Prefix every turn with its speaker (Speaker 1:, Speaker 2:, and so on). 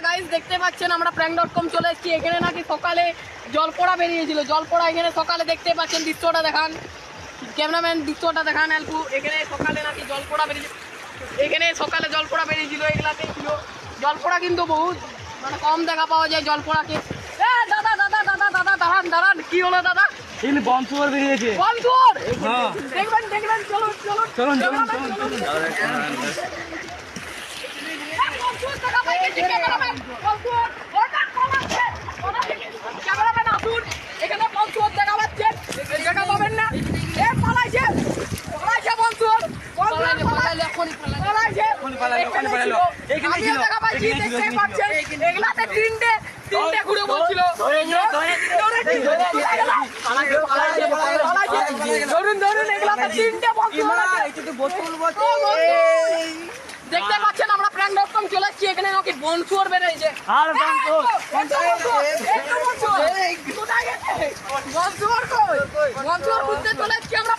Speaker 1: Guys দেখতে পাচ্ছেন আমরা prank.com চলে এসেছি। এখানে নাকি সকালে জলপড়া বেরিয়েছিল। জলপড়া এখানে সকালে দেখতে পাচ্ছেন, দৃশ্যটা দেখান ক্যামেরাম্যান, দৃশ্যটা দেখান অল্প। এখানে সকালে নাকি জলপড়া বেরিয়েছিল। এখানে সকালে জলপড়া বেরিয়েছিল, এগুলাতে ছিল জলপড়া, কিন্তু বহুত মানে কম দেখা পাওয়া যায় জলপড়াকে। দাদা দাদা দাদা দাদা দাঁড়ান দাঁড়ান, কি হলো দাদা?
Speaker 2: এখানে বনশুয়োর বেরিয়েছে।
Speaker 1: বনশুয়োর
Speaker 2: হ্যাঁ,
Speaker 1: দেখবেন দেখবেন, চলুন চলুন
Speaker 2: চলুন চলুন
Speaker 1: চলুন
Speaker 2: চলুন।
Speaker 1: বনশুয়োর দেখা পাইছে ক্যামেরাম্যান, বনশুয়োর ওটা কমাচ্ছে ক্যামেরাম্যান, আসুন এখানে বনশুয়োর দেখা পাচ্ছে, দেখা পাবেন না। এ পালাইছে পালাইছে বনশুয়োর, পালাইছে
Speaker 2: পালাইলো। এখানে ছিল,
Speaker 1: দেখা পাচ্ছি,
Speaker 2: এখানে ছিল,
Speaker 1: দেখতে পাচ্ছেন এগুলাতে তিনটে ঘুরে বলছিল। ধরুন ধরুন, এগুলাতে তিনটে বনশুয়োর দেখতে পাচ্ছেন। আমরা prank.com চলে এসেছি। এখানে নাকি বনশুয়োর বেরিয়েছে।
Speaker 2: আর বনশুয়োর
Speaker 1: বনশুয়োর কই? বনশুয়োর খুঁজতে চলে এসেছি আমরা